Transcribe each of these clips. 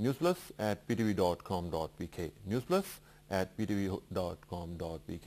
newsplus@ptv.com.pk newsplus@ptv.com.pk।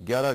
11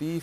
30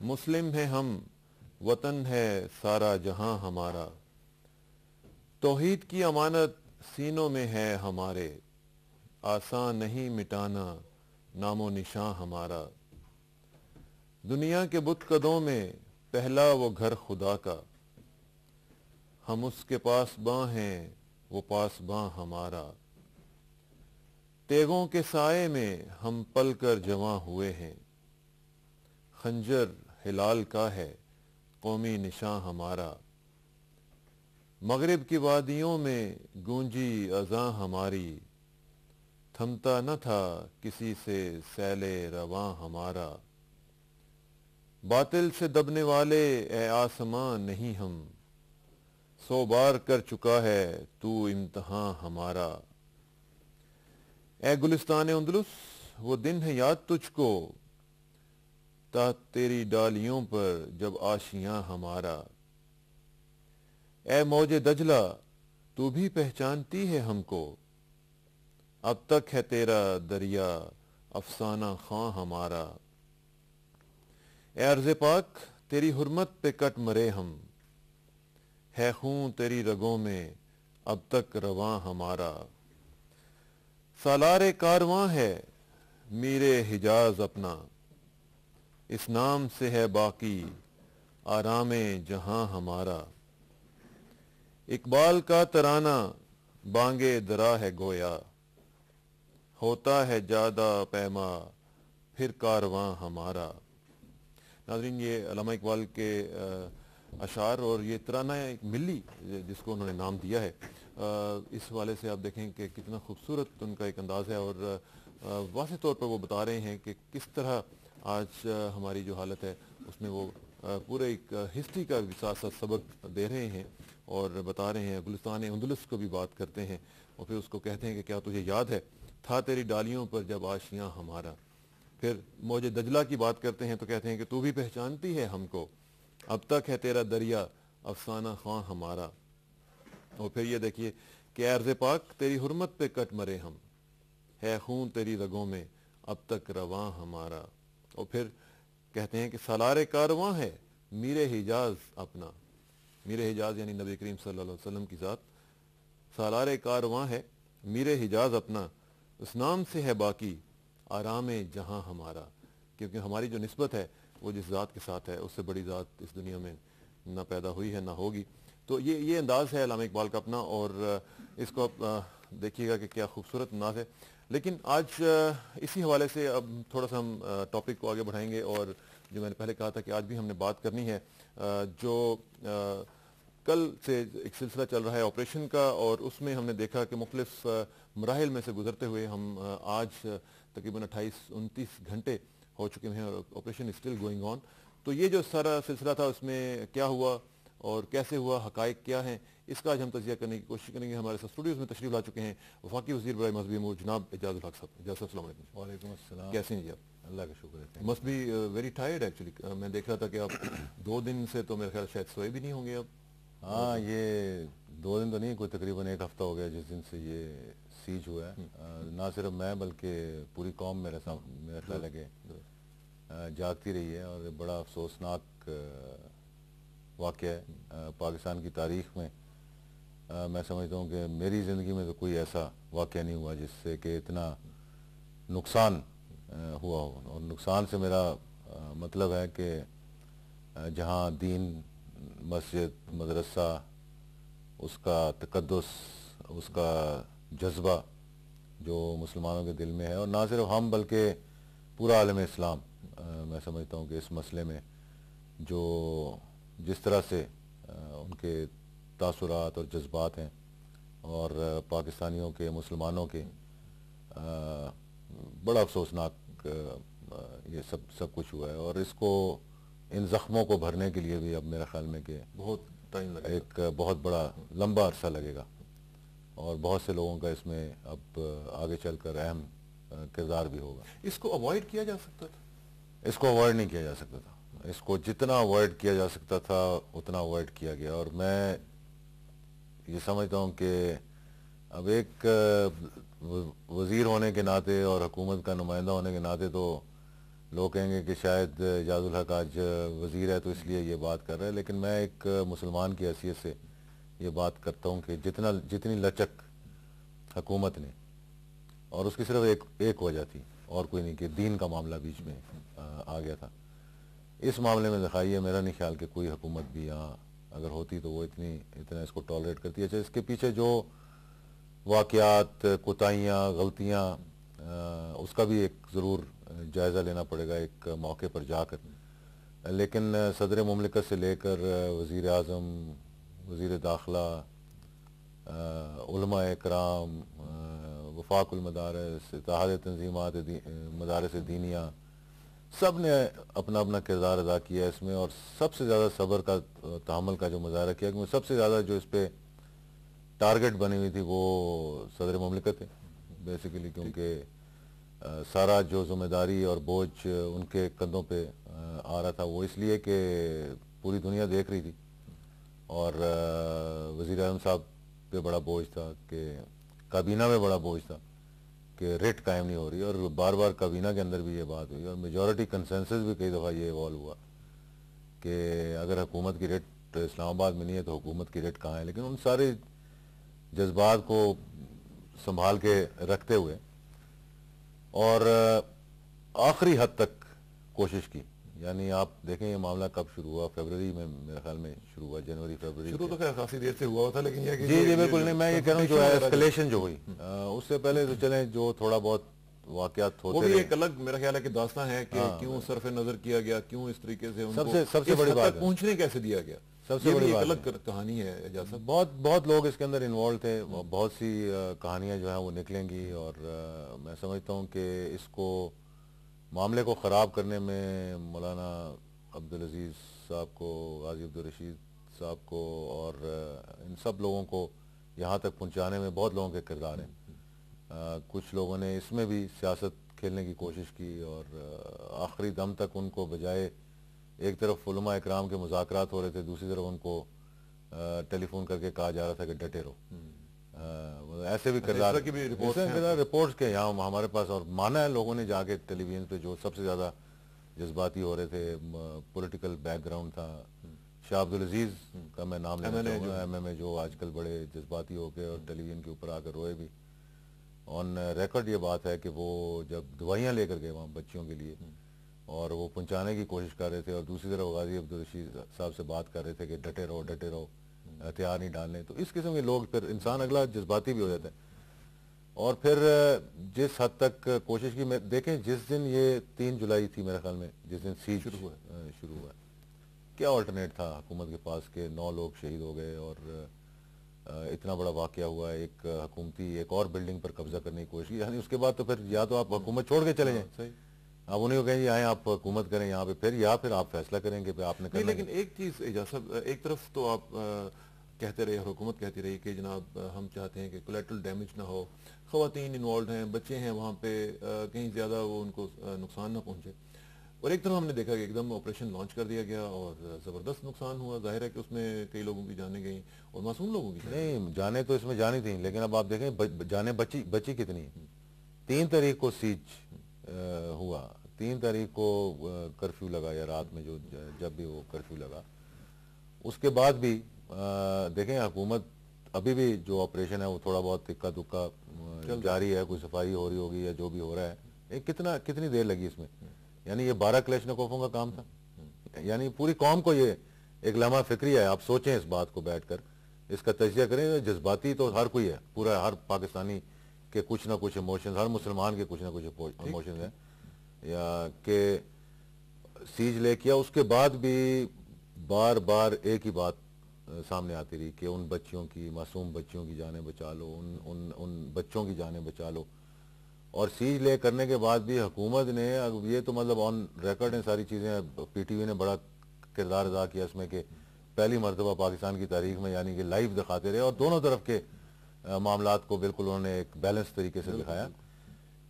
مسلم ہیں ہم، وطن ہے سارا جہاں ہمارا، توحید کی امانت سینوں میں ہے ہمارے، آسان نہیں مٹانا نام و نشاں ہمارا، دنیا کے بت قدوں میں پہلا وہ گھر خدا کا، ہم اس کے پاس باں ہیں وہ پاس باں ہمارا، تیغوں کے سائے میں ہم پل کر جواں ہوئے ہیں، خنجر ہلال کا ہے قومی نشاں ہمارا، مغرب کی وادیوں میں گونجی اذاں ہماری، تھمتا نہ تھا کسی سے سیل رواں ہمارا، باطل سے دبنے والے اے آسماں نہیں ہم، 100 بار کر چکا ہے تو امتحاں ہمارا، اے گلستان اندلس وہ دن ہے یاد تجھ کو، تا تیری ڈالیوں پر جب آشیاں ہمارا، اے موج دجلہ تو بھی پہچانتی ہے ہم کو، اب تک ہے تیرا دریا افسانہ خواں ہمارا، اے ارض پاک تیری حرمت پہ کٹ مرے ہم، ہے خون تیری رگوں میں اب تک رواں ہمارا، سالار کارواں ہے میر حجاز اپنا، اس نام سے ہے باقی آرام جہاں ہمارا، اقبال کا ترانہ بانگے درا ہے گویا، ہوتا ہے جادہ پیما پھر کارواں ہمارا۔ ناظرین، یہ علامہ اقبال کے اشعار اور یہ ترانہ ایک ملی جس کو انہوں نے نام دیا ہے، اس حوالے سے آپ دیکھیں کہ کتنا خوبصورت ان کا ایک انداز ہے، اور واضح طور پر وہ بتا رہے ہیں کہ کس طرح آج ہماری جو حالت ہے اس میں وہ پورے ایک ہسٹری کا بھی ساتھ ساتھ سبق دے رہے ہیں، اور بتا رہے ہیں گلستان اندلس کو بھی بات کرتے ہیں، اور پھر اس کو کہتے ہیں کہ کیا تجھے یاد ہے تھا تیری ڈالیوں پر جب آشیاں ہمارا، پھر موج دجلہ کی بات کرتے ہیں تو کہتے ہیں کہ تو بھی پہچانتی ہے ہم کو، اب تک ہے تیرا دریا افسانہ خواں ہمارا، اور پھر یہ دیکھیے کہ اے ارض پاک تیری حرمت پہ کٹ مرے ہم، ہے خون تیری رگوں میں اب تک رواں ہمارا، اور پھر کہتے ہیں کہ سالار کارواں ہے میر حجاز اپنا، میر حجاز یعنی نبی کریم صلی اللہ علیہ وسلم کی ذات، سالار کارواں ہے میر حجاز اپنا، اس نام سے ہے باقی آرام جہاں ہمارا، کیونکہ ہماری جو نسبت ہے وہ جس ذات کے ساتھ ہے اس سے بڑی ذات اس دنیا میں نہ پیدا ہوئی ہے نہ ہوگی۔ تو یہ انداز ہے علامہ اقبال کا اپنا، اور اس کو آپ دیکھیے گا کہ کیا خوبصورت انداز ہے۔ لیکن آج اسی حوالے سے اب تھوڑا سا ہم ٹاپک کو آگے بڑھائیں گے، اور جو میں نے پہلے کہا تھا کہ آج بھی ہم نے بات کرنی ہے جو کل سے ایک سلسلہ چل رہا ہے آپریشن کا، اور اس میں ہم نے دیکھا کہ مختلف مراحل میں سے گزرتے ہوئے ہم آج تقریباً 28-29 گھنٹے ہو چکے ہیں، اور آپریشن اسٹل گوئنگ آن۔ تو یہ جو سارا سلسلہ تھا اس میں کیا ہوا اور کیسے ہوا، حقائق کیا ہیں، اس کا آج ہم تجزیہ کرنے کی کوشش کریں گے۔ ہمارے ساتھ اسٹوڈیوز میں تشریف لا چکے ہیں وفاقی وزیر برائے مذہبی امور جناب اعجاز الحق صاحب۔ اعجاز صاحب السلام علیکم۔ وعلیکم السلام۔ کیسے ہیں جی آپ؟ اللہ کا شکر ہے۔ Must be very tired actually, میں دیکھ رہا تھا کہ آپ 2 دن سے تو میرے خیال شاید سوئے بھی نہیں ہوں گے اب۔ ہاں، یہ 2 دن تو نہیں، کوئی تقریباً 1 ہفتہ ہو گیا جس دن سے یہ سیج ہوا ہے۔ نہ صرف میں بلکہ پوری قوم میرا خیال ہے کہ جاگتی رہی ہے، اور بڑا افسوسناک واقعہ ہے پاکستان کی تاریخ میں۔ میں سمجھتا ہوں کہ میری زندگی میں تو کوئی ایسا واقعہ نہیں ہوا جس سے کہ اتنا نقصان ہوا ہو، اور نقصان سے میرا مطلب ہے کہ جہاں دین، مسجد، مدرسہ، اس کا تقدس، اس کا جذبہ جو مسلمانوں کے دل میں ہے، اور نہ صرف ہم بلکہ پورا عالم اسلام، میں سمجھتا ہوں کہ اس مسئلے میں جو جس طرح سے ان کے تاثرات اور جذبات ہیں، اور پاکستانیوں کے، مسلمانوں کے، بڑا افسوسناک یہ سب کچھ ہوا ہے، اور اس کو ان زخموں کو بھرنے کے لیے بھی اب میرا خیال میں کہ بہت ٹائم لگے، ایک بہت بڑا لمبا عرصہ لگے گا، اور بہت سے لوگوں کا اس میں اب آگے چل کر اہم کردار بھی ہوگا۔ اس کو اوائڈ کیا جا سکتا تھا؟ اس کو اوائڈ نہیں کیا جا سکتا تھا، اس کو جتنا اوائڈ کیا جا سکتا تھا اتنا اوائڈ کیا گیا، اور میں یہ سمجھتا ہوں کہ اب ایک وزیر ہونے کے ناطے اور حکومت کا نمائندہ ہونے کے ناطے تو لوگ کہیں گے کہ شاید اعجاز الحق آج وزیر ہے تو اس لیے یہ بات کر رہا ہے، لیکن میں ایک مسلمان کی حیثیت سے یہ بات کرتا ہوں کہ جتنی لچک حکومت نے، اور اس کی صرف ایک وجہ تھی اور کوئی نہیں، کہ دین کا معاملہ بیچ میں آ گیا تھا، اس معاملے میں دکھائی ہے. میرا نہیں خیال کہ کوئی حکومت بھی یہاں اگر ہوتی تو وہ اتنا اس کو ٹالریٹ کرتی ہے. اس کے پیچھے جو واقعات، کوتاہیاں، غلطیاں، اس کا بھی ایک ضرور جائزہ لینا پڑے گا ایک موقع پر جا کر. لیکن صدر مملکت سے لے کر وزیر اعظم، وزیر داخلہ، علماء کرام، وفاق المدارس، اتحاد تنظیمات مدارس دینیہ، سب نے اپنا اپنا کردار ادا کیا ہے اس میں، اور سب سے زیادہ صبر کا، تحمل کا جو مظاہرہ کیا، کیونکہ سب سے زیادہ جو اس پہ ٹارگٹ بنی ہوئی تھی وہ صدر مملکت ہے بیسیکلی، کیونکہ سارا جو ذمہ داری اور بوجھ ان کے کندھوں پہ آ رہا تھا، وہ اس لیے کہ پوری دنیا دیکھ رہی تھی، اور وزیر اعظم صاحب پہ بڑا بوجھ تھا، کہ کابینہ میں بڑا بوجھ تھا کہ ریٹ قائم نہیں ہو رہی، اور بار بار کابینہ کے اندر بھی یہ بات ہوئی، اور میجورٹی کنسنسس بھی کئی دفعہ یہ ایوالو ہوا کہ اگر حکومت کی ریٹ اسلام آباد میں نہیں ہے تو حکومت کی ریٹ کہاں ہے. لیکن ان سارے جذبات کو سنبھال کے رکھتے ہوئے اور آخری حد تک کوشش کی، یعنی آپ دیکھیں یہ معاملہ کب شروع ہوا، فیبروری میں میرے خیال میں شروع ہوا، جنوری فیبروری. شروع تو خیر خاصی دیر سے ہوا تھا، لیکن یہ کہ جی بالکل نہیں، میں یہ کہہ رہا ہوں جو ایسکلیشن جو ہوئی اس سے پہلے تو چلیں جو تھوڑا بہت واقعات وہ ہوتے بھی رہے. ایک الگ میرا خیال ہے کہ داستان ہے کہ کیوں صرف نظر کیا گیا، کیوں اس طریقے سے ان کو سب سے بڑی بات ہے پہنچنے کیسے دیا گیا، سب سے بڑی ایک بات الگ کہانی ہے اعجاز صاحب. بہت لوگ اس کے اندر انوالو تھے، بہت سی کہانیاں جو ہیں وہ نکلیں گی، اور میں سمجھتا ہوں کہ اس کو معاملے کو خراب کرنے میں مولانا عبدالعزیز صاحب کو، غازی عبدالرشید صاحب کو، اور ان سب لوگوں کو یہاں تک پہنچانے میں بہت لوگوں کے کردار ہیں. کچھ لوگوں نے اس میں بھی سیاست کھیلنے کی کوشش کی، اور آخری دم تک ان کو بجائے ایک طرف علماء اکرام کے مذاکرات ہو رہے تھے، دوسری طرف ان کو ٹیلی فون کر کے کہا جا رہا تھا کہ ڈٹے رہو. ایسے بھی کردار رپورٹس کے یہاں ہمارے پاس، اور مانا ہے لوگوں نے جا کے ٹیلی ویژن پہ، جو سب سے زیادہ جذباتی ہو رہے تھے، پولیٹیکل بیک گراؤنڈ تھا. شاہ عبدالعزیز کا میں نام لینا چاہوں گا، ایم جو آج کل بڑے جذباتی ہو کے اور ٹیلی ویژن کے اوپر آ کر روئے بھی. آن ریکارڈ یہ بات ہے کہ وہ جب دوائیاں لے کر گئے وہاں بچیوں کے لیے، اور وہ پہنچانے کی کوشش کر رہے تھے، اور دوسری طرف غازی عبدالرشید صاحب سے بات کر رہے تھے کہ ڈٹے رہو، ہتھیار نہیں ڈالنے. تو اس قسم کے لوگ، پھر انسان اگلا جذباتی بھی ہو جاتا ہے. اور پھر جس حد تک کوشش کی، میں دیکھیں جس دن یہ 3 جولائی تھی میرے خیال میں، جس دن سیج شروع ہوا، کیا آلٹرنیٹ تھا حکومت کے پاس کہ 9 لوگ شہید ہو گئے، اور اتنا بڑا واقعہ ہوا، ایک حکومتی ایک اور بلڈنگ پر قبضہ کرنے کی کوشش کی. یعنی اس کے بعد تو پھر یا تو آپ حکومت چھوڑ کے چلے جائیں، صحیح. آپ انہیں کو کہیں جی آئیں آپ حکومت کریں یہاں پہ، پھر آپ فیصلہ کریں کہ آپ نے کرنا. لیکن ایک چیز اعجاز صاحب، ایک طرف تو آپ کہتے رہے، حکومت کہتی رہی کہ جناب ہم چاہتے ہیں کہ کولیٹرل ڈیمیج نہ ہو، خواتین انوالوڈ ہیں، بچے ہیں وہاں پہ، کہیں زیادہ وہ ان کو نقصان نہ پہنچے. اور ایک طرف ہم نے دیکھا کہ ایک دم آپریشن لانچ کر دیا گیا اور زبردست نقصان ہوا. ظاہر ہے کہ اس میں کئی لوگوں کی جانیں گئیں اور معصوم لوگوں کی نہیں، جانے تو اس میں جانی تھیں، لیکن اب آپ دیکھیں جانے بچی کتنی ہیں. 3 تاریخ کو سیج ہوا، 3 تاریخ کو کرفیو لگا، یا رات میں جب بھی وہ کرفیو لگا، اس کے بعد بھی دیکھیں حکومت ابھی بھی جو آپریشن ہے وہ تھوڑا بہت اکا دکا جاری ہے، کوئی صفائی ہو رہی ہوگی یا جو بھی ہو رہا ہے. کتنی دیر لگی اس میں؟ یعنی یہ 12 کلیشنکوفوں کا کام تھا. یعنی پوری قوم کو یہ ایک لمحہ فکری ہے. آپ سوچیں اس بات کو بیٹھ کر، اس کا تجزیہ کریں. جذباتی تو ہر کوئی ہے، پورا ہر پاکستانی کے کچھ نہ کچھ ایموشنز، ہر مسلمان کے کچھ نہ کچھ ایموشنز ہیں. یا کہ سیج لے کیا، اس کے بعد بھی بار بار ایک ہی بات سامنے آتی رہی کہ ان بچیوں کی، معصوم بچیوں کی جانیں بچا لو، ان بچوں کی جانیں بچا لو. اور سیج لے کرنے کے بعد بھی حکومت نے، یہ تو مطلب آن ریکارڈ ہیں ساری چیزیں، پی ٹی وی نے بڑا کردار ادا کیا اس میں کہ پہلی مرتبہ پاکستان کی تاریخ میں یعنی کہ لائیو دکھاتے رہے، اور دونوں طرف کے معاملات کو بالکل انہوں نے ایک بیلنس طریقے سے دکھایا.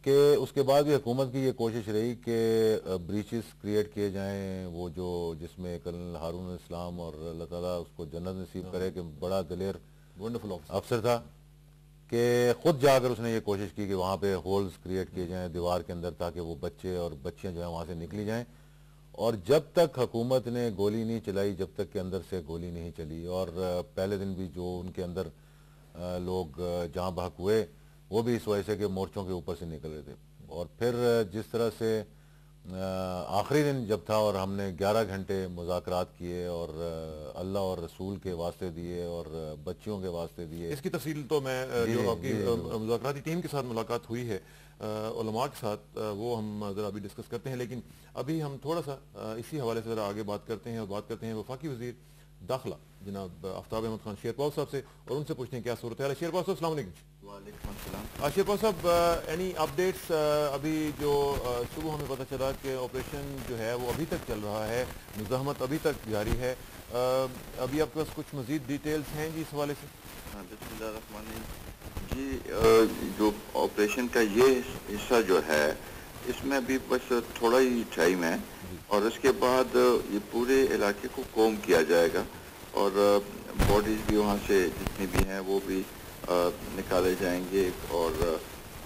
کہ اس کے بعد بھی حکومت کی یہ کوشش رہی کہ بریچز کریٹ کیے جائیں، وہ جس میں کرنل ہارون اسلام، اور اللہ تعالیٰ اس کو جنت نصیب کرے، کہ بڑا دلیر ونڈرفل افسر تھا، کہ خود جا کر اس نے یہ کوشش کی کہ وہاں پہ ہولز کریٹ کیے جائیں دیوار کے اندر تاکہ وہ بچے اور بچیاں جو ہیں وہاں سے نکلی جائیں، اور جب تک حکومت نے گولی نہیں چلائی، جب تک کہ اندر سے گولی نہیں چلی، اور پہلے دن بھی جو ان کے اندر لوگ جہاں بحق ہوئے وہ بھی اس وجہ سے کہ مورچوں کے اوپر سے نکل رہے تھے، اور پھر جس طرح سے آخری دن جب تھا اور ہم نے 11 گھنٹے مذاکرات کیے اور اللہ اور رسول کے واسطے دیے اور بچیوں کے واسطے دیے. اس کی تفصیل تو میں جو آپ کی مذاکراتی ٹیم کے ساتھ ملاقات ہوئی ہے علماء کے ساتھ وہ ہم ذرا ابھی ڈسکس کرتے ہیں، لیکن ابھی ہم تھوڑا سا اسی حوالے سے ذرا آگے بات کرتے ہیں، اور بات کرتے ہیں وفاقی وزیر داخلہ جناب آفتاب احمد خان شیرپور صاحب سے، اور ان سے پوچھتے ہیں کیا صورتحال ہے. شیرپور صاحب السلام علیکم. وعلیکم السلام. شیرپور صاحب اینی اپڈیٹس؟ ابھی جو صبح ہمیں پتہ چلا کہ آپریشن جو ہے وہ ابھی تک چل رہا ہے، مزاحمت ابھی تک جاری ہے، ابھی آپ کے پاس کچھ مزید ڈیٹیلز ہیں جی اس حوالے سے؟ بسم اللہ الرحمن الرحیم. جی جو آپریشن کا یہ حصہ جو ہے اس میں ابھی بس تھوڑا ہی ٹائم ہے، اور اس کے بعد یہ پورے علاقے کو کوم کیا جائے گا، اور باڈیز بھی وہاں سے جتنی بھی ہیں وہ بھی نکالے جائیں گے اور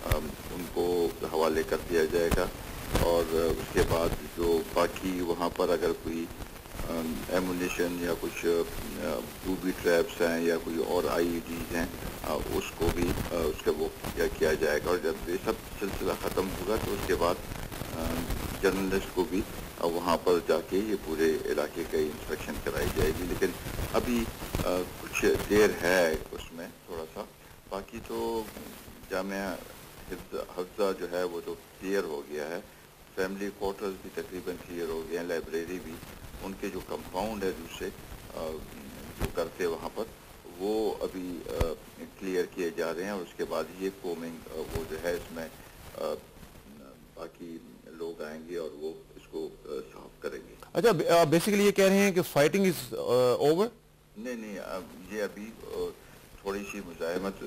ان کو حوالے کر دیا جائے گا. اور اس کے بعد جو باقی وہاں پر اگر کوئی ایمونیشن یا کچھ بوبی ٹریپس ہیں یا کوئی اور آئی ای ڈیز ہیں اس کو بھی اس کا وہ کیا جائے گا. اور جب یہ سب سلسلہ ختم ہوگا تو اس کے بعد جرنلسٹ کو بھی وہاں پر جا کے یہ پورے علاقے کا انسپیکشن کرائی جائے گی. لیکن ابھی کچھ دیر ہے اس میں تھوڑا سا، باقی تو جامعہ حفظہ جو ہے وہ تو کلیئر ہو گیا ہے، فیملی کوارٹرز بھی تقریباً کلیئر ہو گئے ہیں، لائبریری بھی، ان کے جو کمپاؤنڈ ہے دوسرے جو کرتے وہاں پر وہ ابھی کلیئر کیے جا رہے ہیں. اور اس کے بعد یہ کومنگ وہ جو ہے اس میں باقی لوگ آئیں گے اور وہ اس کو صاف کریں گے. اچھا، بیسیکلی یہ کہہ رہے ہیں کہ فائٹنگ از اوور؟ نہیں، یہ ابھی تھوڑی سی مزاحمت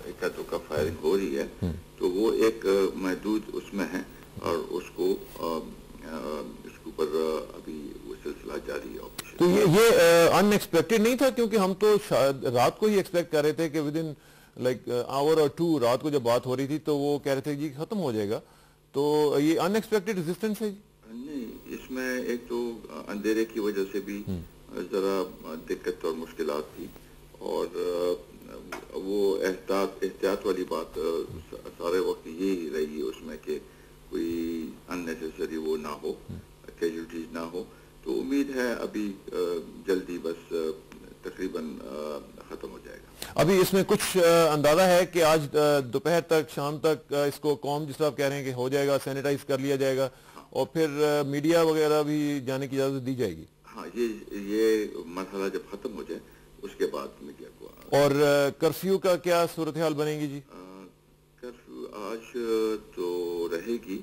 ایک دو فائرنگ ہو رہی ہے، تو وہ ایک محدود اس میں ہے، اور اس کو اس کے اوپر ابھی وہ سلسلہ جاری ہے. تو یہ ان ایکسپیکٹڈ نہیں تھا؟ کیونکہ ہم تو رات کو ہی ایکسپیکٹ کر رہے تھے کہ ود ان لائک آور اور ٹو، رات کو جب بات ہو رہی تھی تو وہ کہہ رہے تھے جی ختم ہو جائے گا. تو یہ ان ایکسپیکٹڈ ریزسٹنس ہے؟ نہیں، اس میں ایک تو اندھیرے کی وجہ سے بھی ذرا دقت اور مشکلات تھی، اور وہ احتیاط والی بات سارے وقت یہی رہی اس میں کہ کوئی ان نیسیسری وہ نہ ہو، کیجوٹیز نہ ہو. تو امید ہے ابھی جلدی بس تقریباً ختم ہو جائے گا. ابھی اس میں کچھ اندازہ ہے کہ آج دوپہر تک، شام تک اس کو قوم جس طرح آپ کہہ رہے ہیں کہ ہو جائے گا، سینیٹائز کر لیا جائے گا، اور پھر میڈیا وغیرہ بھی جانے کی اجازت دی جائے گی؟ ہاں، یہ مرحلہ جب ختم ہو جائے اس کے بعد میڈیا کو. اور کرفیو کا کیا صورتحال بنے گی جی؟ کرفیو آج تو رہے گی.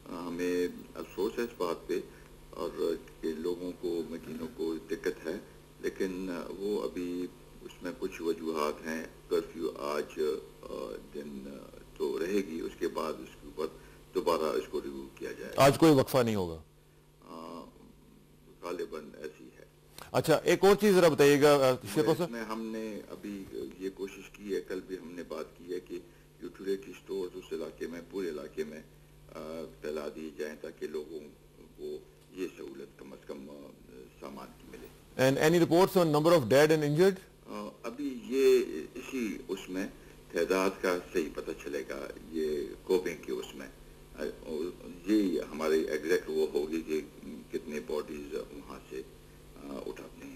ہمیں افسوس ہے اس بات پہ، اور کہ لوگوں کو، مکینوں کو دقت ہے، لیکن وہ ابھی اس میں کچھ وجوہات ہیں. کرفیو آج دن تو رہے گی، اس کے بعد اس کے اوپر دوبارہ اس کو ریویو کیا جائے. آج کوئی وقفہ نہیں ہوگا غالباً ایسی ہے. اچھا، ایک اور چیز ذرا بتائیے گا شیرپور صاحب. میں ہم نے ابھی یہ کوشش کی ہے، کل بھی ہم نے بات کی ہے کہ یوٹیلیٹی سٹورز اس علاقے میں، پورے علاقے میں پھیلا دی جائیں تاکہ لوگوں کو یہ سہولت کم از کم سامان کی ملے. And any reports on number of dead and injured? ابھی یہ اسی اس میں تعداد کا صحیح پتہ چلے گا، یہ کوبنگ کی اس میں یہ ہماری ایگزیکٹ وہ ہوگی کہ کتنے باڈیز وہاں سے اٹھاتے ہیں.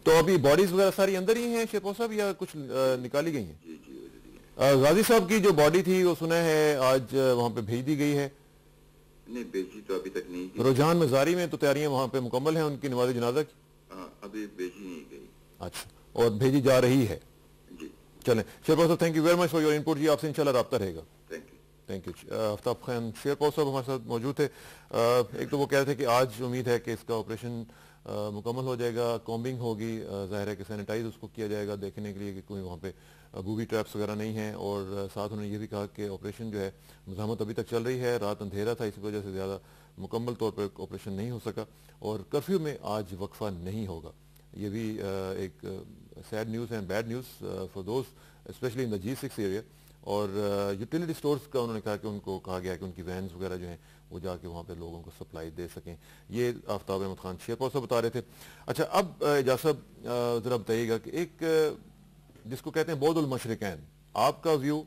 تو ابھی باڈیز وغیرہ ساری اندر ہی ہیں شیرپور صاحب یا کچھ نکالی گئی ہیں؟ جی. غازی صاحب کی جو باڈی تھی وہ سنا ہے آج وہاں پہ بھیج دی گئی ہے؟ نہیں، بھیجی تو ابھی تک نہیں. رجحان مزاری میں تو تیاریاں وہاں پہ مکمل ہیں ان کی نماز جنازہ کی؟ ابھی بھیجی نہیں گئی. اچھا، اور بھیجی جا رہی ہے؟ جی. چلیں Sherpur Sahab, thank you very much for your input. جی آپ سے انشاءاللہ رابطہ رہے گا. Thank you. آفتاب خان شیرپور صاحب ہمارے ساتھ موجود تھے. ایک تو وہ کہہ رہے تھے کہ آج امید ہے کہ اس کا آپریشن مکمل ہو جائے گا، کومبنگ ہوگی، ظاہر ہے کہ سینیٹائز اس کو کیا جائے گا دیکھنے کے لیے کہ کوئی وہاں پہ بوبی ٹریپس وغیرہ نہیں ہیں. اور ساتھ انہوں نے یہ بھی کہا کہ آپریشن جو ہے مزاحمت ابھی تک چل رہی ہے، رات اندھیرا تھا اس وجہ سے زیادہ مکمل طور پر آپریشن نہیں ہو سکا، اور کرفیو میں آج وقفہ نہیں ہوگا. یہ بھی ایک sad news and bad news for those especially in the G6 area. اور یوٹیلیٹی سٹورز کا انہوں نے کہا کہ ان کو کہا گیا کہ ان کی وینز وغیرہ جو ہیں وہ جا کے وہاں پہ لوگوں کو سپلائی دے سکیں. یہ آفتاب احمد خان شیرپور سے بتا رہے تھے. اچھا اب اعجاز صاحب ذرا بتائیے گا کہ ایک جس کو کہتے ہیں بعد المشرقین, آپ کا ویو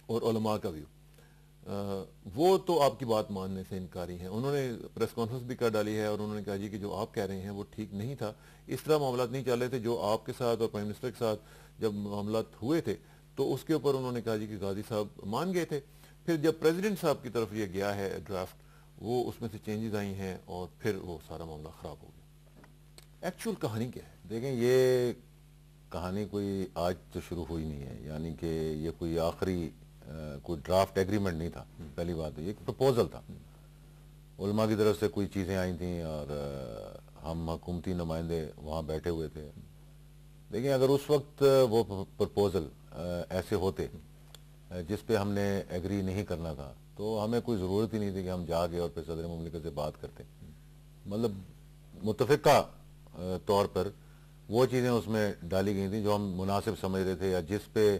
اور علماء کا ویو, وہ تو آپ کی بات ماننے سے انکاری ہیں. انہوں نے پریس کانفرنس بھی کر ڈالی ہے اور انہوں نے کہا جی کہ جو آپ کہہ رہے ہیں وہ ٹھیک نہیں تھا, اس طرح معاملات نہیں چل رہے تھے. جو آپ کے ساتھ اور پرائم منسٹر کے ساتھ جب معاملات ہوئے تھے تو اس کے اوپر انہوں نے کہا جی کہ غازی صاحب مان گئے تھے. پھر جب پریزیڈنٹ صاحب کی طرف یہ گیا ہے ڈرافٹ, وہ اس میں سے چینجز آئی ہیں اور پھر وہ سارا معاملہ خراب ہو گیا. ایکچوئل کہانی کیا ہے؟ دیکھیں یہ کہانی کوئی آج تو شروع ہوئی نہیں ہے, یعنی کہ یہ کوئی آخری کوئی ڈرافٹ ایگریمنٹ نہیں تھا. پہلی بات یہ ایک پروپوزل تھا, علماء کی طرف سے کوئی چیزیں آئی تھیں اور ہم حکومتی نمائندے وہاں بیٹھے ہوئے تھے. دیکھیں اگر اس وقت وہ پروپوزل ایسے ہوتے جس پہ ہم نے ایگری نہیں کرنا تھا تو ہمیں کوئی ضرورت ہی نہیں تھی کہ ہم جا کے اور پھر صدر مملکت سے بات کرتے. مطلب متفقہ طور پر وہ چیزیں اس میں ڈالی گئی تھیں جو ہم مناسب سمجھ رہے تھے یا جس پہ,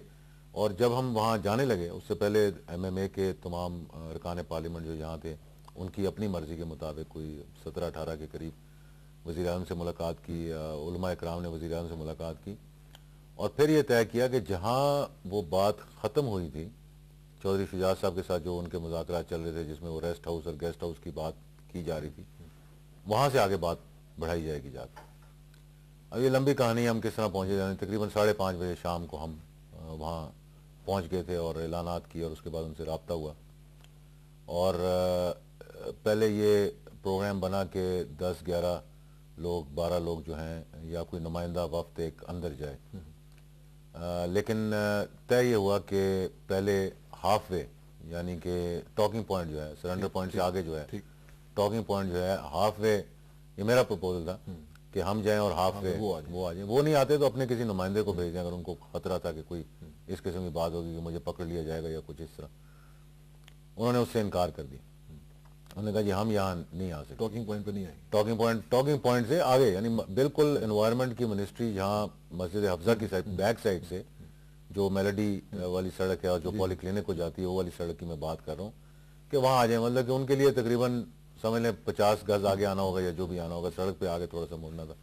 اور جب ہم وہاں جانے لگے اس سے پہلے MMA کے تمام ارکان پارلیمنٹ جو یہاں تھے ان کی اپنی مرضی کے مطابق کوئی 17-18 کے قریب وزیر اعظم سے ملاقات کی, علماء اکرام نے وزیر اعظم سے ملاقات کی اور پھر یہ طے کیا کہ جہاں وہ بات ختم ہوئی تھی چودھری شجاعت صاحب کے ساتھ جو ان کے مذاکرات چل رہے تھے جس میں وہ ریسٹ ہاؤس اور گیسٹ ہاؤس کی بات کی جا رہی تھی, وہاں سے آگے بات بڑھائی جائے گی جا کے. اب یہ لمبی کہانی ہم کس طرح پہنچے جانے, تقریباً 5:30 بجے شام کو ہم وہاں پہنچ گئے تھے اور اعلانات کیے اور اس کے بعد ان سے رابطہ ہوا. اور پہلے یہ پروگرام بنا کہ 10-11 لوگ 12 لوگ جو ہیں یا کوئی نمائندہ وفد ایک اندر جائے, لیکن طے یہ ہوا کہ پہلے ہاف وے یعنی کہ ٹاکنگ پوائنٹ جو ہے سرنڈر پوائنٹ سے آگے جو ہے ٹاکنگ پوائنٹ جو ہے ہاف وے, یہ میرا پروپوزل تھا کہ ہم جائیں اور ہاف وے وہ آ جائیں. وہ نہیں آتے تو اپنے کسی نمائندے کو بھیج دیں اگر ان کو خطرہ تھا کہ کوئی اس قسم کی بات ہوگی کہ مجھے پکڑ لیا جائے گا یا کچھ اس طرح. انہوں نے اس سے انکار کر دیا. انہوں نے کہا جی ہم یہاں نہیں آ سکتے, ٹاکنگ پوائنٹ پہ نہیں آئے. ٹاکنگ پوائنٹ سے آگے یعنی بالکل انوائرمنٹ کی منسٹری جہاں مسجد حفظہ کی سائڈ بیک سائڈ سے جو میلڈی والی سڑک ہے اور جو پولی کلینک کو جاتی ہے وہ والی سڑک کی میں بات کر رہا ہوں کہ وہاں آ جائیں. مطلب کہ ان کے لیے تقریباً سمجھ لیں 50 گز آگے آنا ہوگا یا جو بھی آنا ہوگا, سڑک پہ آگے تھوڑا سا مڑنا تھا.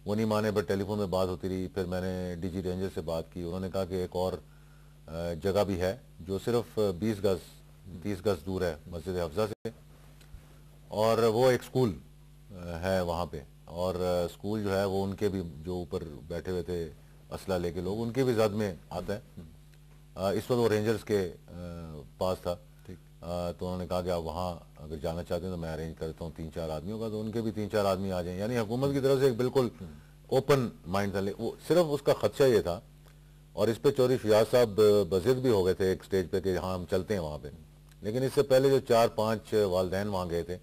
وہ نہیں مانے, پر ٹیلی فون میں بات ہوتی رہی. پھر میں نے ڈی جی رینجر سے بات کی, انہوں نے کہا کہ ایک اور جگہ بھی ہے جو صرف 30 گز دور ہے مسجد حفظہ سے, اور وہ ایک سکول ہے وہاں پہ, اور سکول جو ہے وہ ان کے بھی جو اوپر بیٹھے ہوئے تھے اسلحہ لے کے لوگ ان کی بھی زد میں آتا ہے. اس وقت وہ رینجرز کے پاس تھا, تو انہوں نے کہا کہ آپ وہاں اگر جانا چاہتے ہیں تو میں ارینج کرتا ہوں 3-4 آدمیوں کا, تو ان کے بھی 3-4 آدمی آ جائیں. یعنی حکومت کی طرف سے ایک بالکل اوپن مائنڈ تھا. وہ صرف اس کا خدشہ یہ تھا, اور اس پہ چودھری شجاعت صاحب بضد بھی ہو گئے تھے ایک سٹیج پہ کہ ہاں ہم چلتے ہیں وہاں پہ, لیکن اس سے پہلے جو 4-5 والدین وہاں گئے تھے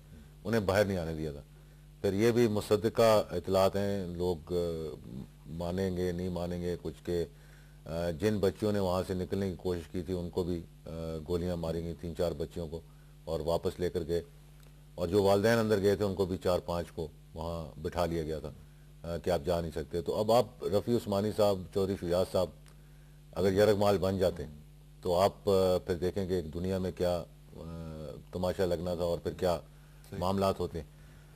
انہیں باہر نہیں آنے دیا تھا. پھر یہ بھی مصدقہ اطلاعات ہیں, لوگ مانیں گے نہیں مانیں گے کچھ, کہ جن بچیوں نے وہاں سے نکلنے کی کوشش کی تھی ان کو بھی گولیاں ماری گئی 3-4 بچیوں کو اور واپس لے کر گئے, اور جو والدین اندر گئے تھے ان کو بھی 4-5 کو وہاں بٹھا لیا گیا تھا کہ آپ جا نہیں سکتے. تو اب آپ رفیع عثمانی صاحب, چودھری شجاعت صاحب اگر یرغمال بن جاتے ہیں تو آپ پھر دیکھیں کہ ایک دنیا میں کیا تماشا لگنا تھا اور پھر کیا معاملات ہوتے.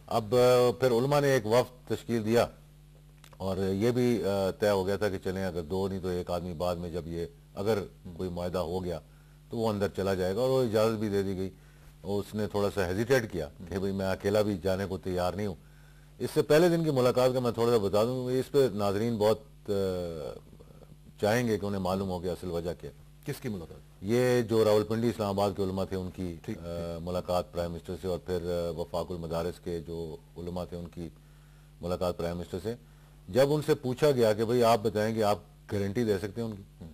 اب پھر علماء نے ایک وفد تشکیل دیا اور یہ بھی طے ہو گیا تھا کہ چلیں اگر 2 نہیں تو ایک آدمی بعد میں جب یہ اگر کوئی معاہدہ ہو گیا تو وہ اندر چلا جائے گا, اور وہ اجازت بھی دے دی گئی. اس نے تھوڑا سا ہیزیٹیٹ کیا کہ بھئی میں اکیلا بھی جانے کو تیار نہیں ہوں. اس سے پہلے دن کی ملاقات کا میں تھوڑا سا بتا دوں, اس پہ ناظرین بہت چاہیں گے کہ انہیں معلوم ہو کہ اصل وجہ کیا. کس کی ملاقات؟ یہ جو راولپنڈی اسلام آباد کے علماء تھے ان کی ملاقات پرائم منسٹر سے, اور پھر وفاق المدارس کے جو علماء تھے ان کی ملاقات پرائم منسٹر سے. جب ان سے پوچھا گیا کہ بھئی آپ بتائیں کہ آپ گارنٹی دے سکتے ہیں ان کی,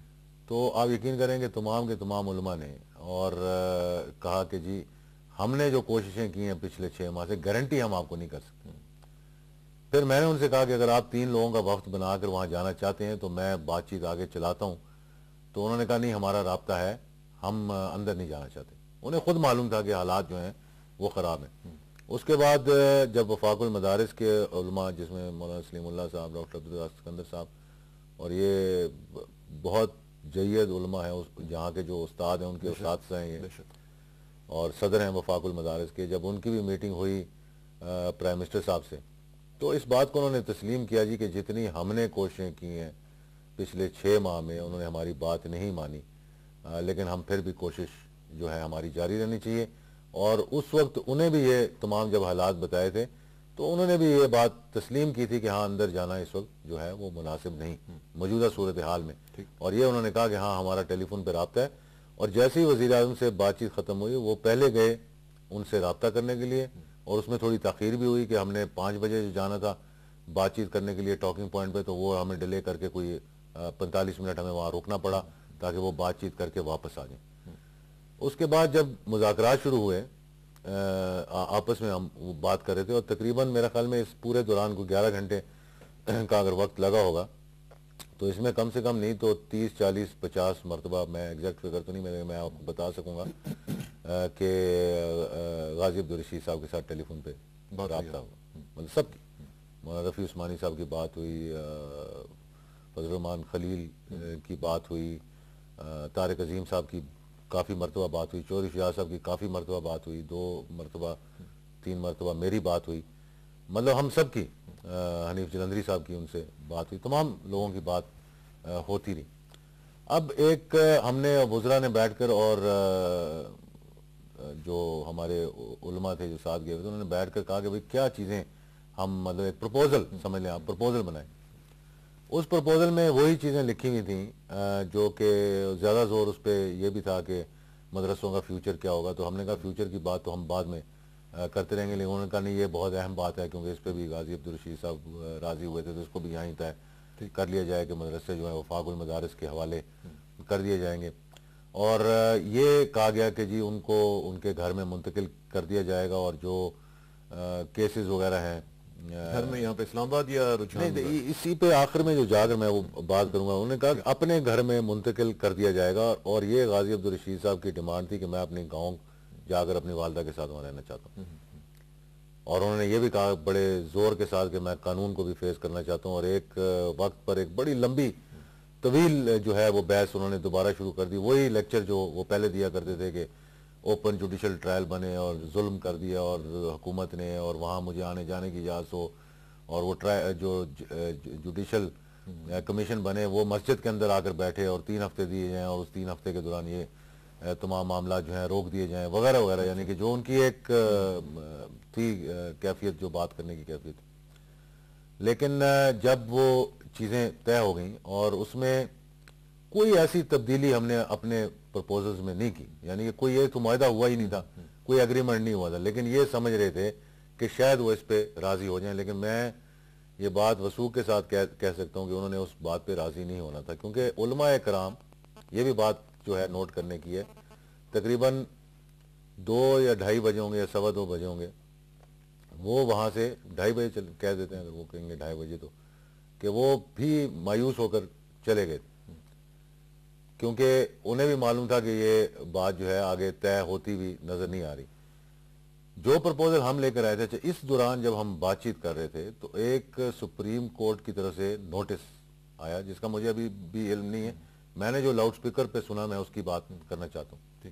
تو آپ یقین کریں کہ تمام کے تمام علماء نے اور کہا کہ جی ہم نے جو کوششیں کی ہیں پچھلے 6 ماہ سے گارنٹی ہم آپ کو نہیں کر سکتے. پھر میں نے ان سے کہا کہ اگر آپ 3 لوگوں کا وفد بنا کر وہاں جانا چاہتے ہیں تو میں بات چیت آگے چلاتا ہوں. تو انہوں نے کہا نہیں ہمارا رابطہ ہے, ہم اندر نہیں جانا چاہتے. انہیں خود معلوم تھا کہ حالات جو ہیں وہ خراب ہیں. اس کے بعد جب وفاق المدارس کے علماء جس میں مولانا سلیم اللہ صاحب، ڈاکٹر عبدالرزاق سکندر صاحب اور یہ بہت جید علماء ہیں جہاں کے جو استاد ہیں ان کے اساتذہ ہیں یہ، اور صدر ہیں وفاق المدارس کے، جب ان کی بھی میٹنگ ہوئی پرائم منسٹر صاحب سے تو اس بات کو انہوں نے تسلیم کیا جی کہ جتنی ہم نے کوششیں کی ہیں پچھلے 6 ماہ میں انہوں نے ہماری بات نہیں مانی، لیکن ہم پھر بھی کوشش جو ہے ہماری جاری رہنی چاہیے. اور اس وقت انہیں بھی یہ تمام جب حالات بتائے تھے تو انہوں نے بھی یہ بات تسلیم کی تھی کہ ہاں اندر جانا اس وقت جو ہے وہ مناسب نہیں موجودہ صورتحال میں، اور یہ انہوں نے کہا کہ ہاں ہمارا ٹیلی فون پہ رابطہ ہے. اور جیسے ہی وزیر اعظم سے بات چیت ختم ہوئی وہ پہلے گئے ان سے رابطہ کرنے کے لیے، اور اس میں تھوڑی تاخیر بھی ہوئی کہ ہم نے 5 بجے جو جانا تھا بات چیت کرنے کے لیے ٹاکنگ پوائنٹ پہ، تو وہ ہمیں ڈیلے کر کے کوئی 45 منٹ ہمیں وہاں روکنا پڑا تاکہ وہ بات چیت کر کے واپس آ جائیں. اس کے بعد جب مذاکرات شروع ہوئے آپس میں ہم بات کر رہے تھے، اور تقریباً میرا خیال میں اس پورے دوران کو 11 گھنٹے کا اگر وقت لگا ہوگا تو اس میں کم سے کم نہیں تو 30 40 50 مرتبہ، میں ایگزیکٹ فگر تو نہیں میں آپ کو بتا سکوں گا کہ غازی عبدالرشید صاحب کے ساتھ ٹیلی فون پہ رابطہ ہوا، مطلب سب کی. مولانا رفیع عثمانی صاحب کی بات ہوئی، فضل الرحمان خلیل کی بات ہوئی، طارق عظیم صاحب کی کافی مرتبہ بات ہوئی، چودھری شجاع صاحب کی کافی مرتبہ بات ہوئی، 2 مرتبہ 3 مرتبہ میری بات ہوئی، مطلب ہم سب کی، حنیف جلندری صاحب کی ان سے بات ہوئی، تمام لوگوں کی بات ہوتی رہی. اب ایک ہم نے وزراء نے بیٹھ کر اور جو ہمارے علماء تھے جو ساتھ گئے ہوئے تھے انہوں نے بیٹھ کر کہا کہ بھئی کیا چیزیں ہم مطلب ایک پروپوزل سمجھ لیں آپ، پروپوزل بنائیں. اس پروپوزل میں وہی چیزیں لکھی ہوئی تھیں جو کہ زیادہ زور اس پہ یہ بھی تھا کہ مدرسوں کا فیوچر کیا ہوگا. تو ہم نے کہا فیوچر کی بات تو ہم بعد میں کرتے رہیں گے، لیکن انہوں نے کہا نہیں یہ بہت اہم بات ہے کیونکہ اس پہ بھی غازی عبدالرشید صاحب راضی ہوئے تھے تو اس کو بھی یہیں طے کر لیا جائے کہ مدرسے جو ہیں وفاق المدارس کے حوالے کر دیے جائیں گے. اور یہ کہا گیا کہ جی ان کو ان کے گھر میں منتقل کر دیا جائے گا، اور جو کیسز وغیرہ ہیں گھر میں یہاں پہ اسلام آباد یا رجحان اسی پہ آخر میں جو جا کر میں وہ بات کروں گا، انہوں نے کہا کہ اپنے گھر میں منتقل کر دیا جائے گا. اور یہ غازی عبدالرشید صاحب کی ڈیمانڈ تھی کہ میں اپنے گاؤں جا کر اپنی والدہ کے ساتھ وہاں رہنا چاہتا ہوں. اور انہوں نے یہ بھی کہا بڑے زور کے ساتھ کہ میں قانون کو بھی فیس کرنا چاہتا ہوں. اور ایک وقت پر ایک بڑی لمبی طویل جو ہے وہ بحث انہوں نے دوبارہ شروع کر دی. وہی لیکچر جو وہ پہلے دیا کرتے تھے کہ اوپن جوڈیشل ٹرائل بنے اور ظلم کر دیا اور حکومت نے، اور وہاں مجھے آنے جانے کی اجازت ہو، اور وہ جو جوڈیشل کمیشن بنے وہ مسجد کے اندر آ کر بیٹھے اور 3 ہفتے دیے جائیں، اور اس 3 ہفتے کے دوران یہ تمام معاملات جو ہیں روک دیے جائیں وغیرہ وغیرہ. یعنی کہ جو ان کی ایک تھی کیفیت، جو بات کرنے کی کیفیت. لیکن جب وہ چیزیں طے ہو گئیں اور اس میں کوئی ایسی تبدیلی ہم نے اپنے پرپوزلز میں نہیں کی، یعنی کہ کوئی ایک معاہدہ ہوا ہی نہیں تھا، کوئی ایگریمنٹ نہیں ہوا تھا، لیکن یہ سمجھ رہے تھے کہ شاید وہ اس پہ راضی ہو جائیں. لیکن میں یہ بات وثوق کے ساتھ کہہ سکتا ہوں کہ انہوں نے اس بات پہ راضی نہیں ہونا تھا، کیونکہ علماء کرام، یہ بھی بات جو ہے نوٹ کرنے کی ہے، تقریباً 2 یا 2:30 بجے ہوں گے یا 2:15 بجے ہوں گے، وہ وہاں سے 2:30 بجے کہہ دیتے ہیں اگر وہ کہیں گے 2:30 بجے تو، کہ وہ بھی مایوس ہو کر چلے گئے، کیونکہ انہیں بھی معلوم تھا کہ یہ بات جو ہے آگے طے ہوتی بھی نظر نہیں آ رہی. جو پرپوزل ہم لے کر آئے تھے، اس دوران جب ہم بات چیت کر رہے تھے تو ایک سپریم کورٹ کی طرف سے نوٹس آیا جس کا مجھے ابھی بھی علم نہیں ہے، میں نے جو لاؤڈ سپیکر پہ سنا میں اس کی بات کرنا چاہتا ہوں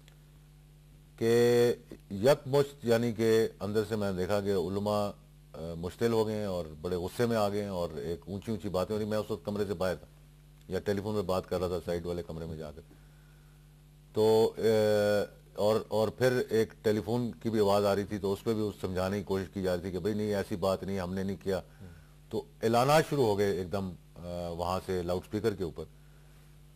کہ یکمشت، یعنی کہ اندر سے میں نے دیکھا کہ علماء مشتعل ہو گئے ہیں اور بڑے غصے میں آ گئے ہیں، اور ایک اونچی اونچی باتیں ہو رہی. میں اس وقت کمرے سے باہر تھا یا ٹیلی فون پہ بات کر رہا تھا سائڈ والے کمرے میں جا کر، تو اور پھر ایک ٹیلی فون کی بھی آواز آ رہی تھی تو اس پہ بھی سمجھانے کی کوشش کی جا رہی تھی کہ بھئی نہیں ایسی بات نہیں، ہم نے نہیں کیا. تو اعلانات شروع ہو گئے ایک دم وہاں سے لاؤڈ سپیکر کے اوپر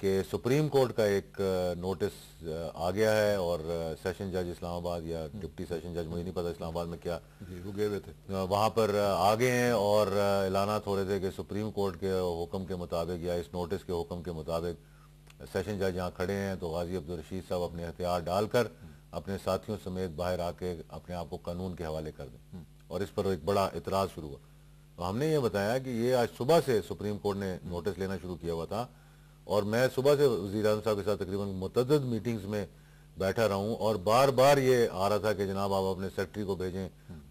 کہ سپریم کورٹ کا ایک نوٹس آ گیا ہے، اور سیشن جج اسلام آباد یا ڈپٹی سیشن جج، مجھے نہیں پتا اسلام آباد میں کیا، وہ گئے ہوئے تھے وہاں پر آ گئے ہیں، اور اعلانات ہو رہے تھے کہ سپریم کورٹ کے حکم کے مطابق یا اس نوٹس کے حکم کے مطابق سیشن جج یہاں کھڑے ہیں تو غازی عبدالرشید صاحب اپنے ہتھیار ڈال کر اپنے ساتھیوں سمیت باہر آ کے اپنے آپ کو قانون کے حوالے کر دیں. اور اس پر ایک بڑا اعتراض شروع ہوا. تو ہم نے یہ بتایا کہ یہ آج صبح سے سپریم کورٹ نے نوٹس لینا شروع کیا ہوا تھا، اور میں صبح سے وزیر اعظم صاحب کے ساتھ تقریباً متعدد میٹنگز میں بیٹھا رہا ہوں، اور بار بار یہ آ رہا تھا کہ جناب آپ اپنے سیکرٹری کو بھیجیں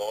9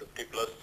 50+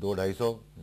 200-250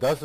10,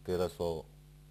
1300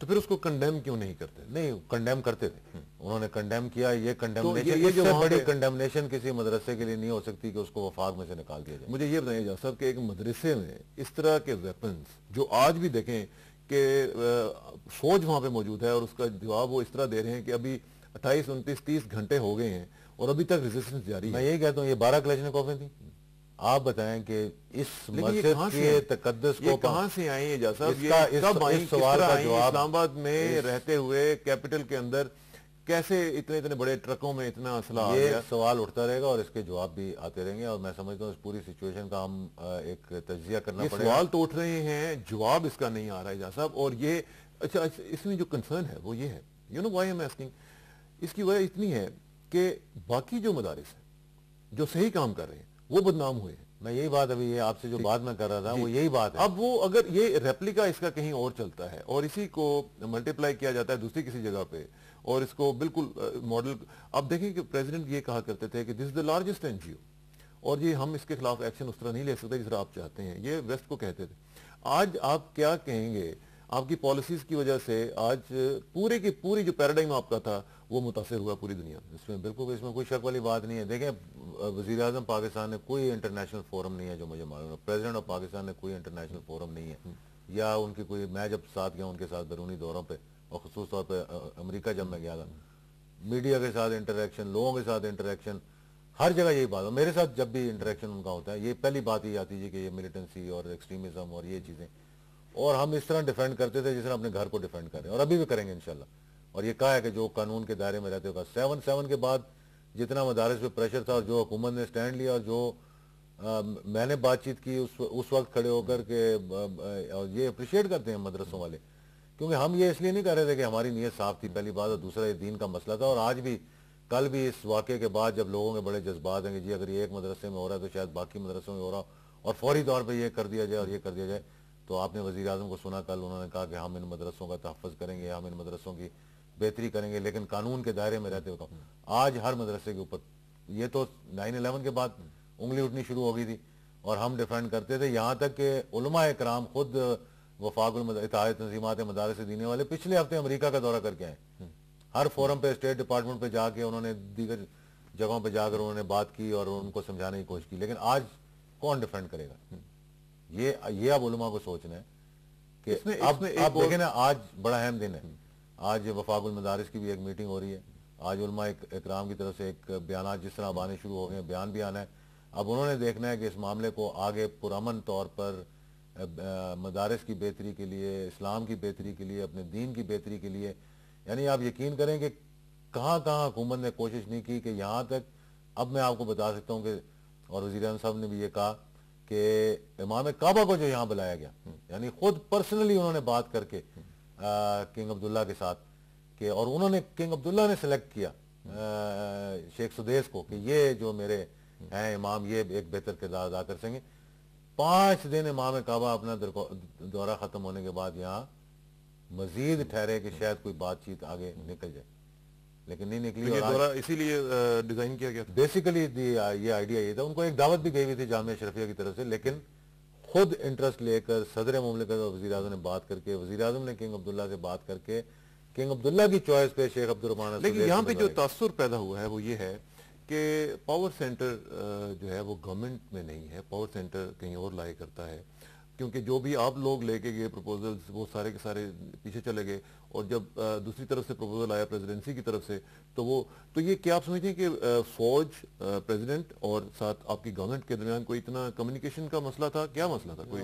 تو پھر اس کو کنڈیم کیوں نہیں کرتے؟ نہیں کنڈیم کرتے تھے, انہوں نے کنڈیم کیا. یہ کنڈیمنیشن یہ اس جو سے وہاں بڑی پہ- کنڈیمنیشن کسی مدرسے کے لیے نہیں ہو سکتی کہ اس کو وفاق میں سے نکال دیا جائے. مجھے یہ بتائیے جا صاحب کہ ایک مدرسے میں اس طرح کے ویپنز جو آج بھی دیکھیں کہ فوج وہاں پہ موجود ہے اور اس کا جواب وہ اس طرح دے رہے ہیں کہ ابھی 28 29 30 گھنٹے ہو گئے ہیں اور ابھی تک ریزسٹنس جاری میں ہے. یہی کہتا ہوں یہ 12 کلشنکوفیں تھیں. آپ بتائیں کہ اس لیکن یہ مسجد کہاں سے کے آئیں؟ تقدس یہ کو کہاں سے آئیں یہ جا صاحب؟ اس یہ کا- کب اس آئیں؟ کس سوال طرح کا آئیں؟ جواب اسلام آباد میں رہتے ہوئے کیپٹل کے اندر کیسے اتنے بڑے ٹرکوں میں اتنا اسلحہ آ یہ گیا؟ سوال اٹھتا رہے گا اور اس کے جواب بھی آتے رہیں گے, اور میں سمجھتا ہوں اس پوری سچویشن کا ہم ایک تجزیہ کرنا یہ پڑے گا. سوال تو اٹھ رہے ہیں, جواب اس کا نہیں آ رہا ہے جا صاحب. اور یہ اچھا اس میں جو کنسرن ہے وہ یہ ہے, you know why I'm asking, اس کی وجہ اتنی ہے کہ باقی جو مدارس ہیں جو صحیح کام کر رہے ہیں وہ بدنام ہوئے ہیں. میں یہی بات ابھی یہ آپ سے جو بات میں کر رہا تھا وہ یہی بات ہے. اب وہ اگر یہ ریپلیکا اس کا کہیں اور چلتا ہے اور اسی کو ملٹیپلائی کیا جاتا ہے دوسری کسی جگہ پہ اور اس کو بالکل ماڈل, آپ دیکھیں کہ پریزیڈنٹ یہ کہا کرتے تھے کہ دس is the largest N G او اور یہ ہم اس کے خلاف ایکشن اس طرح نہیں لے سکتے جس طرح آپ چاہتے ہیں, یہ ویسٹ کو کہتے تھے. آج آپ کیا کہیں گے آپ کی پالیسیز کی وجہ سے آج پوری کی پوری جو پیراڈائم آپ کا تھا وہ متاثر ہوا پوری دنیا میں؟ اس میں بالکل اس میں کوئی شک والی بات نہیں ہے. دیکھیں وزیر اعظم پاکستان نے کوئی انٹرنیشنل فورم نہیں ہے جو مجھے معلوم ہے, پریزیڈنٹ آف پاکستان نے کوئی انٹرنیشنل فورم نہیں ہے, یا ان کی کوئی, میں جب ساتھ گیا ان کے ساتھ بیرونی دوروں پہ اور خصوص طور پہ امریکہ جب میں گیا تھا, میڈیا کے ساتھ انٹریکشن, لوگوں کے ساتھ انٹریکشن, ہر جگہ یہی بات ہے. میرے ساتھ جب بھی انٹریکشن ان کا ہوتا ہے یہ پہلی بات ہی آتی ہے کہ یہ ملیٹنسی اور ایکسٹریمزم اور یہ چیزیں, اور ہم اس طرح ڈیفینڈ کرتے تھے جس طرح اپنے گھر کو ڈیفینڈ کر رہے ہیں اور ابھی بھی کریں گے انشاءاللہ. اور یہ کہا ہے کہ جو قانون کے دائرے میں رہتے ہوگا. 7/7 کے بعد جتنا مدارس پہ پریشر تھا اور جو حکومت نے سٹینڈ لیا اور جو میں نے بات چیت کی اس وقت کھڑے ہو کر کے, اور یہ اپریشیٹ کرتے ہیں مدرسوں والے, کیونکہ ہم یہ اس لیے نہیں کر رہے تھے کہ ہماری نیت صاف تھی پہلی بات, اور دوسرا یہ دین کا مسئلہ تھا. اور آج بھی, کل بھی اس واقعے کے بعد جب لوگوں کے بڑے جذبات ہیں کہ جی اگر یہ ایک مدرسے میں ہو رہا ہے تو شاید باقی مدرسوں میں ہو رہا, اور فوری طور پہ یہ کر دیا جائے اور یہ کر دیا جائے. تو آپ نے وزیر اعظم کو سنا کل, انہوں نے کہا کہ ہم ان مدرسوں کا تحفظ کریں گے, ہم ان مدرسوں کی بہتری کریں گے, لیکن قانون کے دائرے میں رہتے ہوئے. آج ہر مدرسے کے اوپر, یہ تو 9/11 کے بعد انگلی اٹھنی شروع ہو گئی تھی اور ہم ڈیفینڈ کرتے تھے, یہاں تک کہ علماء اکرام خود وفاق اتحاد تنظیمات مدارس دینی والے پچھلے ہفتے امریکہ کا دورہ کر کے آئے. ہر فورم پہ, اسٹیٹ ڈپارٹمنٹ پہ جا کے انہوں نے, دیگر جگہوں پہ جا کر انہوں نے بات کی اور ان کو سمجھانے کی کوشش کی. لیکن آج کون ڈیفینڈ کرے گا؟ یہ اب علماء کو سوچنا ہے کہ اب دیکھیں نا, آج بڑا اہم دن ہے. آج وفاق المدارس کی بھی ایک میٹنگ ہو رہی ہے. آج علماء اکرام کی طرف سے ایک بیانات جس طرح اب آنے شروع ہو گئے ہیں, بیان بھی آنا ہے. اب انہوں نے دیکھنا ہے کہ اس معاملے کو آگے پرامن طور پر مدارس کی بہتری کے لیے, اسلام کی بہتری کے لیے, اپنے دین کی بہتری کے لیے, یعنی آپ یقین کریں کہ کہاں کہاں حکومت نے کوشش نہیں کی کہ یہاں تک, اب میں آپ کو بتا سکتا ہوں کہ, اور وزیر اعظم صاحب نے بھی یہ کہا کہ امام کعبہ کو جو یہاں بلایا گیا, یعنی خود پرسنلی انہوں نے بات کر کے کنگ عبداللہ کے ساتھ, کہ اور انہوں نے, کنگ عبداللہ نے سلیکٹ کیا شیخ سدیس کو کہ یہ جو میرے ہیں امام, یہ ایک بہتر کردار ادا کر سکیں. 5 دن امام کعبہ اپنا دورہ ختم ہونے کے بعد یہاں مزید ٹھہرے کہ شاید کوئی بات چیت آگے نکل جائے, لیکن نہیں نکلی. یہ دورہ اسی لیے ڈیزائن کیا گیا تھا بیسیکلی یہ آئیڈیا یہ تھا. ان کو ایک دعوت بھی گئی ہوئی تھی جامعہ اشرفیہ کی طرف سے, لیکن خود انٹرسٹ لے کر صدر مملکت اور وزیر اعظم نے بات کر کے, وزیر اعظم نے کنگ عبداللہ سے بات کر کے, کنگ عبداللہ کی چوائس پہ شیخ عبد الرحمان. لیکن یہاں پہ جو تاثر پیدا ہوا ہے وہ یہ ہے کہ پاور سینٹر جو ہے وہ گورنمنٹ میں نہیں ہے, پاور سینٹر کہیں اور لائے کرتا ہے, کیونکہ جو بھی آپ لوگ لے کے گئے پروپوزلز وہ سارے کے سارے پیچھے چلے گئے, اور جب دوسری طرف سے پروپوزل آیا پریزیڈنسی کی طرف سے تو یہ کیا آپ سمجھتے ہیں کہ فوج, پریزیڈنٹ اور ساتھ آپ کی گورنمنٹ کے درمیان کوئی اتنا کمیونیکیشن کا مسئلہ تھا, کیا مسئلہ تھا؟ کوئی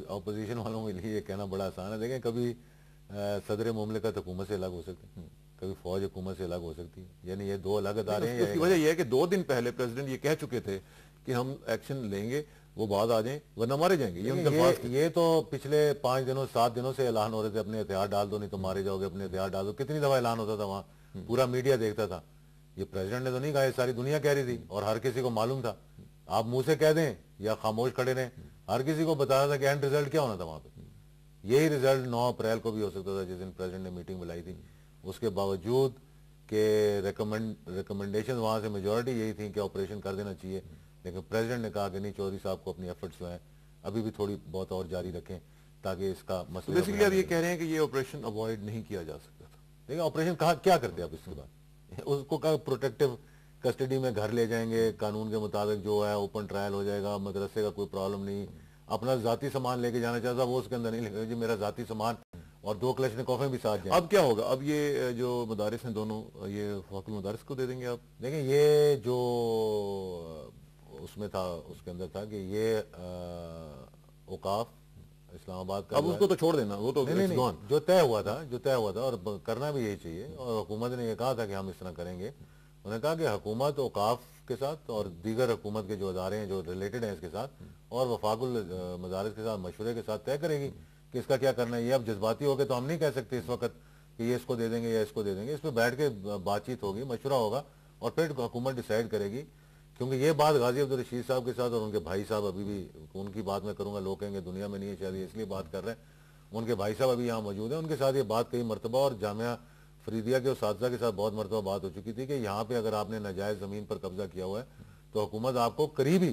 اپوزیشن والوں کے لیے یہ کہنا بڑا آسان ہے. دیکھیں کبھی صدر مملکت حکومت سے الگ ہو سکتے ہیں, کبھی فوج حکومت سے الگ ہو سکتی ہے, یعنی یہ دو الگ ادارے ہیں. اس کی وجہ یہ ہے کہ 2 دن پہلے پریزیڈنٹ یہ کہہ چکے تھے کہ ہم ایکشن لیں گے, وہ بعد آ جائیں ورنہ مارے جائیں گے. یہ تو پچھلے 5 دنوں 7 دنوں سے اعلان ہو رہے تھے, اپنے ہتھیار ڈال دو نہیں تو مارے جاؤ گے, اپنے ہتھیار ڈال دو. کتنی دفعہ اعلان ہوتا تھا وہاں, پورا میڈیا دیکھتا تھا. یہ پریزیڈنٹ نے تو نہیں کہا, یہ ساری دنیا کہہ رہی تھی اور ہر کسی کو معلوم تھا. آپ منہ سے کہہ دیں یا خاموش کھڑے رہیں, ہر کسی کو بتایا تھا کہ اینڈ ریزلٹ کیا ہونا تھا وہاں پہ. یہی ریزلٹ 9 اپریل کو بھی ہو سکتا تھا جس دن پریزیڈنٹ نے میٹنگ بلائی تھی. اس کے باوجود کہ ریکمنڈیشن وہاں سے میجورٹی یہی تھی کہ آپریشن کر دینا چاہیے, لیکن پریزیڈنٹ نے کہا کہ نہیں, چودھری صاحب کو اپنی ایفرٹس جو ہیں ابھی بھی تھوڑی بہت اور جاری رکھیں تاکہ اس کا تو مسئلہ بیسیکلی آپ یہ کہہ رہے ہیں کہ یہ آپریشن اوائڈ نہیں کیا جا سکتا تھا. دیکھیں آپریشن کیا کرتے آپ اس کے بعد؟ اس کو پروٹیکٹیو کسٹڈی میں گھر لے جائیں گے, قانون کے مطابق جو ہے اوپن ٹرائل ہو جائے گا, مدرسے کا کوئی پرابلم نہیں. اپنا ذاتی سامان لے کے جانا چاہتا وہ اس کے اندر نہیں لے گا, جی میرا ذاتی سامان اور 2 کلشنکوفیں بھی ساتھ جائیں. اب کیا ہوگا؟ اب یہ جو مدارس ہیں دونوں, یہ وفاق المدارس کو دے دیں گے آپ؟ دیکھیں یہ جو اس میں تھا, اس کے اندر تھا کہ یہ اوقاف اسلام آباد کا اب اس کو تو چھوڑ دینا, وہ تو نہیں جو طے ہوا تھا اور کرنا بھی یہی چاہیے, اور حکومت نے یہ کہا تھا کہ ہم اس طرح کریں گے. انہوں نے کہا کہ حکومت اوقاف کے ساتھ اور دیگر حکومت کے جو ادارے ہیں جو ریلیٹڈ ہیں اس کے ساتھ اور وفاق المدارس کے ساتھ مشورے کے ساتھ طے کرے گی کہ اس کا کیا کرنا ہے. یہ اب جذباتی ہو گئے تو ہم نہیں کہہ سکتے اس وقت کہ یہ اس کو دے دیں گے یا اس کو دے دیں گے. اس پہ بیٹھ کے بات چیت ہوگی, مشورہ ہوگا اور پھر حکومت ڈیسائیڈ کرے گی. کیونکہ یہ بات غازی عبدالرشید صاحب کے ساتھ اور ان کے بھائی صاحب, ابھی بھی ان کی بات میں کروں گا, لوگ کہیں گے دنیا میں نہیں ہے شاید اس لیے بات کر رہے ہیں, ان کے بھائی صاحب ابھی یہاں موجود ہیں, ان کے ساتھ یہ بات کئی مرتبہ اور جامعہ فریدیہ کے اساتذہ کے ساتھ بہت مرتبہ بات ہو چکی تھی کہ یہاں پہ اگر آپ نے ناجائز زمین پر قبضہ کیا ہوا ہے تو حکومت آپ کو قریبی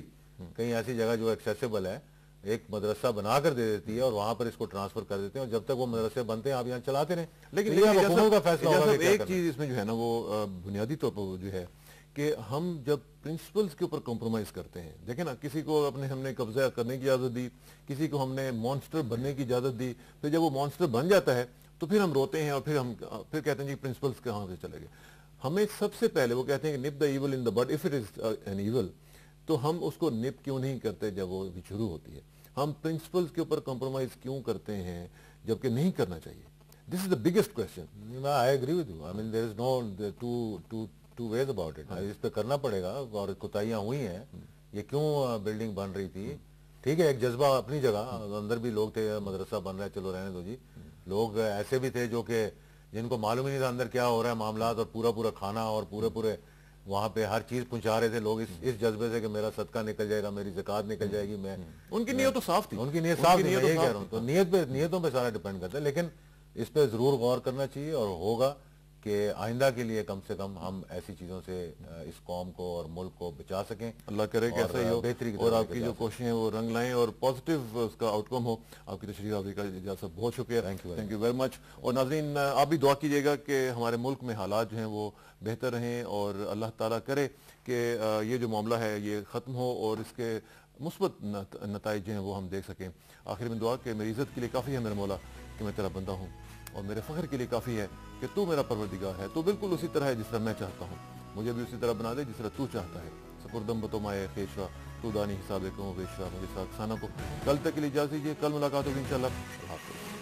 کہیں ایسی جگہ جو ایکسیسیبل ہے ایک مدرسہ بنا کر دے دیتی ہے اور وہاں پر اس کو ٹرانسفر کر دیتے ہیں, اور جب تک وہ مدرسے بنتے ہیں آپ یہاں چلاتے رہیں. لیکن حکومت کا فیصلہ ہوگا. ایک چیز اس میں جو ہے نا وہ بنیادی طور پر جو ہے کہ ہم جب پرنسپلز کے اوپر کمپرومائز کرتے ہیں, دیکھیں نا کسی کو ہم نے قبضہ کرنے کی اجازت دی, کسی کو ہم نے مانسٹر بننے کی اجازت دی, پھر جب وہ مانسٹر بن جاتا ہے تو پھر ہم روتے ہیں اور پھر کہتے ہیں جی پرنسپلز کہاں سے چلے گئے. ہمیں سب سے پہلے وہ کہتے ہیں کہ nip the evil in the bud if it is an evil, تو ہم اس کو نپ کیوں نہیں کرتے جب وہ شروع ہوتی ہے. ہم پرنسپلز کے اوپر کمپرومائز کیوں کرتے ہیں جبکہ نہیں کرنا چاہیے. This is the biggest question. I agree with you. I mean there is no two ways about it. اس پہ کرنا پڑے گا, اور کوتاہیاں ہوئی ہیں. یہ کیوں بلڈنگ بن رہی تھی, ٹھیک ہے ایک جذبہ اپنی جگہ, اندر بھی لوگ تھے مدرسہ بن رہا ہے چلو رہنے دو جی. لوگ ایسے بھی تھے جو کہ جن کو معلوم ہی نہیں تھا اندر کیا ہو رہا ہے معاملات, اور پورا کھانا اور پورے وہاں پہ ہر چیز پہنچا رہے تھے لوگ اس جذبے سے کہ میرا صدقہ نکل جائے گا, میری زکوٰۃ نکل جائے گی. میں ان کی نیت تو صاف تھی, ان کی نیت صاف تھی, میں یہ کہہ رہا ہوں. تو نیتوں پہ سارا ڈیپینڈ کرتا ہے, لیکن اس پہ ضرور غور کرنا چاہیے اور ہوگا کہ آئندہ کے لیے کم سے کم ہم ایسی چیزوں سے اس قوم کو اور ملک کو بچا سکیں. اللہ کرے کہ ایسا ہی ہو بہتری اور آپ کی جو کوششیں ہیں وہ رنگ لائیں اور پازیٹیو اس کا آؤٹ کم ہو. آپ کی تشریف آوری کا اجازت, بہت شکریہ, تھینک یو ویری مچ. اور ناظرین آپ بھی دعا کیجیے گا کہ ہمارے ملک میں حالات جو ہیں وہ بہتر رہیں اور اللہ تعالیٰ کرے کہ یہ جو معاملہ ہے یہ ختم ہو اور اس کے مثبت نتائج جو ہیں وہ ہم دیکھ سکیں. آخر میں دعا کہ میری عزت کے لیے کافی ہے میرے مولا کہ میں تیرا بندہ ہوں, اور میرے فخر کے لیے کافی ہے کہ تو میرا پروردگار ہے. تو بالکل اسی طرح ہے جس طرح میں چاہتا ہوں, مجھے بھی اسی طرح بنا دے جس طرح تو چاہتا ہے. سپردم بتومائے خیشرا تو دانی حساب کو بیشرا. مجھے ساتھ ثانہ کو کل تک کے لیے اجازت دیجیے, کل ملاقات ہوگی انشاءاللہ. اللہ حافظ.